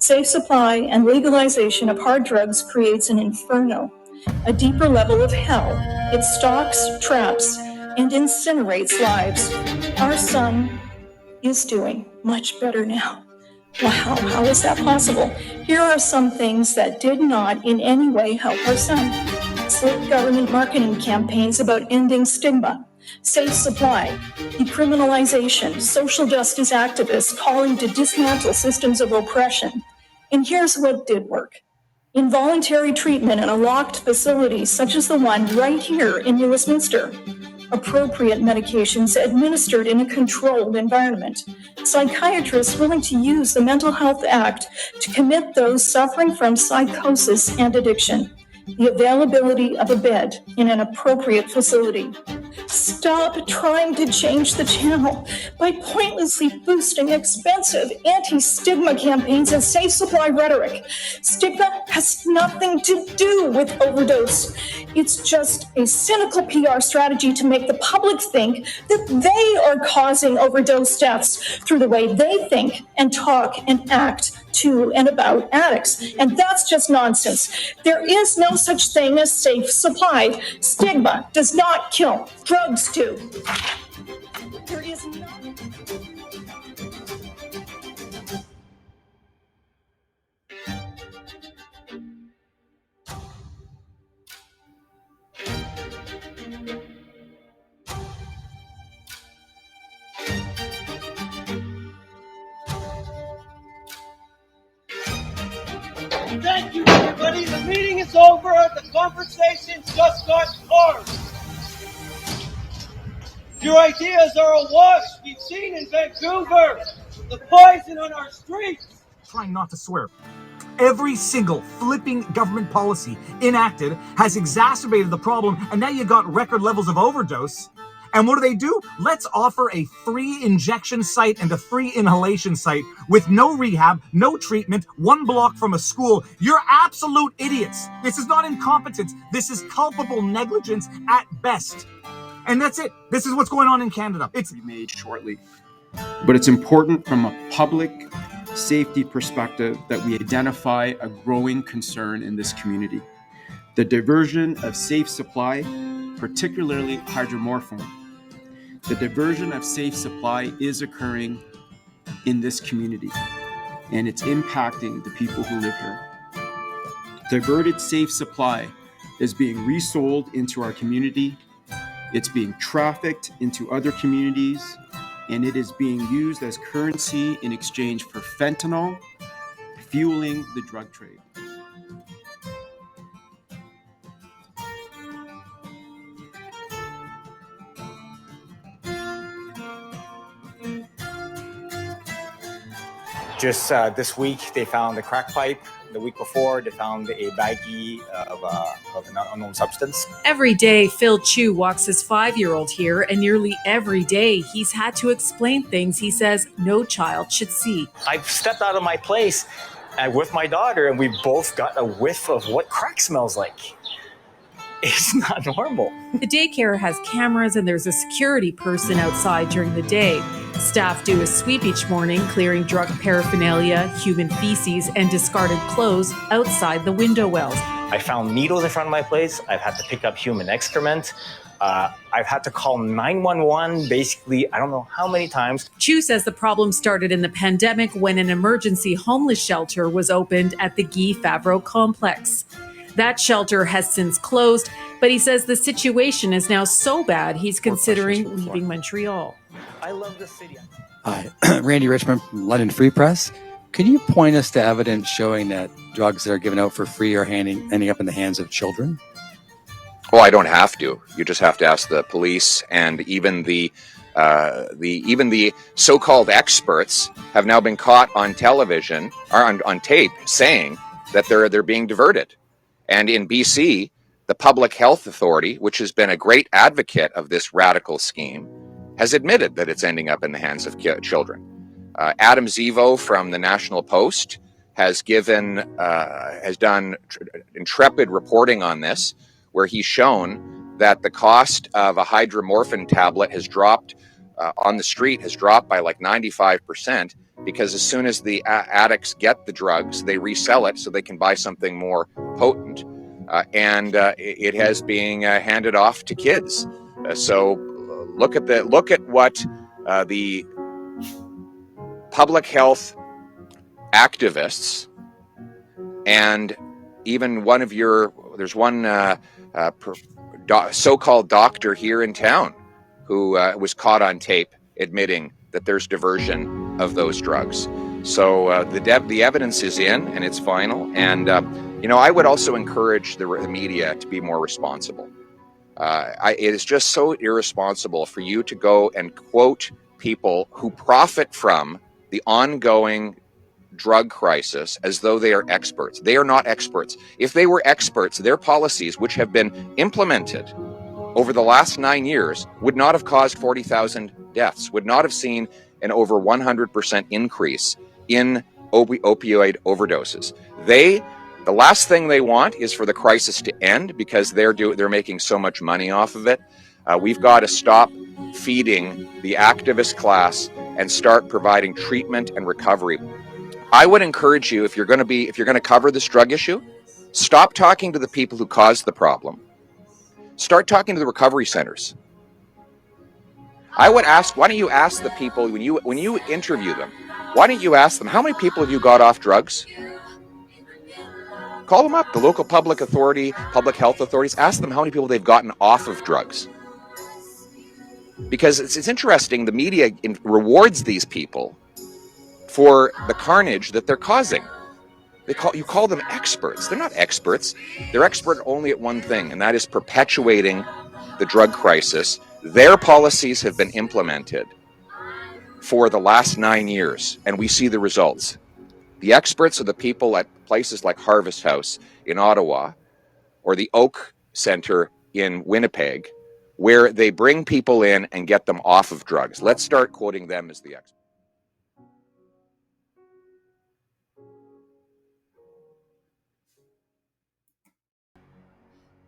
Safe supply and legalization of hard drugs creates an inferno, a deeper level of hell. It stalks, traps, and incinerates lives. Our son is doing much better now. Wow, how is that possible? Here are some things that did not in any way help our son. Slick government marketing campaigns about ending stigma, safe supply, decriminalization, social justice activists calling to dismantle systems of oppression. And here's what did work. Involuntary treatment in a locked facility such as the one right here in Westminster. Appropriate medications administered in a controlled environment. Psychiatrists willing to use the Mental Health Act to commit those suffering from psychosis and addiction. The availability of a bed in an appropriate facility. Stop trying to change the channel by pointlessly boosting expensive anti-stigma campaigns and safe supply rhetoric. Stigma has nothing to do with overdose. It's just a cynical PR strategy to make the public think that they are causing overdose deaths through the way they think and talk and act to and about addicts. And that's just nonsense. There is no such thing as safe supply. Stigma does not kill. Drugs do. There is no... Thank you, everybody. The meeting is over. The conversations just got hard. Your ideas are awash. We've seen in Vancouver the poison on our streets. Trying not to swear. Every single flipping government policy enacted has exacerbated the problem, and now you got record levels of overdose. And what do? Let's offer a free injection site and a free inhalation site with no rehab, no treatment, 1 block from a school. You're absolute idiots. This is not incompetence. This is culpable negligence at best. And that's it. This is what's going on in Canada. It's made shortly. But it's important from a public safety perspective that we identify a growing concern in this community. The diversion of safe supply, particularly hydromorphone. The diversion of safe supply is occurring in this community, and it's impacting the people who live here. Diverted safe supply is being resold into our community. It's being trafficked into other communities, and it is being used as currency in exchange for fentanyl, fueling the drug trade. Just this week, they found a crack pipe. The week before, they found a baggie of an unknown substance. Every day, Phil Chu walks his 5-year-old here, and nearly every day, he's had to explain things he says no child should see. I've stepped out of my place with my daughter, and we both got a whiff of what crack smells like. It's not normal. The daycare has cameras, and there's a security person outside during the day. Staff do a sweep each morning, clearing drug paraphernalia, human feces, and discarded clothes outside the window wells. I found needles in front of my place. I've had to pick up human excrement. I've had to call 911 basically, I don't know how many times. Chu says the problem started in the pandemic when an emergency homeless shelter was opened at the Guy Favreau complex. That shelter has since closed, but he says the situation is now so bad he's considering leaving Montreal. I love the city. Hi, Randy Richmond from London Free Press. Can you point us to evidence showing that drugs that are given out for free are ending up in the hands of children? Well, I don't have to. You just have to ask the police, and even the so-called experts have now been caught on television or on tape saying that they're being diverted. And in BC, the Public Health Authority, which has been a great advocate of this radical scheme, has admitted that it's ending up in the hands of children. Adam Zivo from the National Post has done intrepid reporting on this, where he's shown that the cost of a hydromorphone tablet has dropped on the street, has dropped by like 95%, because as soon as the addicts get the drugs, they resell it so they can buy something more potent, and it has being handed off to kids. So look at what the public health activists and even there's one so-called doctor here in town who was caught on tape admitting that there's diversion of those drugs. So the evidence is in, and it's final. And I would also encourage the media to be more responsible. It is just so irresponsible for you to go and quote people who profit from the ongoing drug crisis as though they are experts. They are not experts. If they were experts, their policies, which have been implemented over the last 9 years, would not have caused 40,000 deaths, would not have seen an over 100% increase in opioid overdoses. The last thing they want is for the crisis to end, because they're making so much money off of it. We've got to stop feeding the activist class and start providing treatment and recovery. I would encourage you, if you're going to cover this drug issue, stop talking to the people who caused the problem. Start talking to the recovery centers. I would ask, why don't you ask the people when you interview them, why don't you ask them, how many people have you got off drugs? Call them up, the local public health authorities, ask them how many people they've gotten off of drugs. Because it's interesting, the media rewards these people for the carnage that they're causing. You call them experts. They're not experts. They're expert only at one thing, and that is perpetuating the drug crisis. Their policies have been implemented for the last 9 years, and we see the results. The experts are the people at places like Harvest House in Ottawa or the Oak Center in Winnipeg, where they bring people in and get them off of drugs. Let's start quoting them as the experts.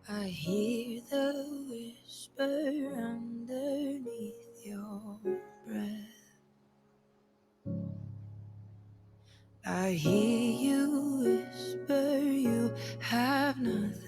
I hear the whisper underneath your breath. I hear you whisper you have nothing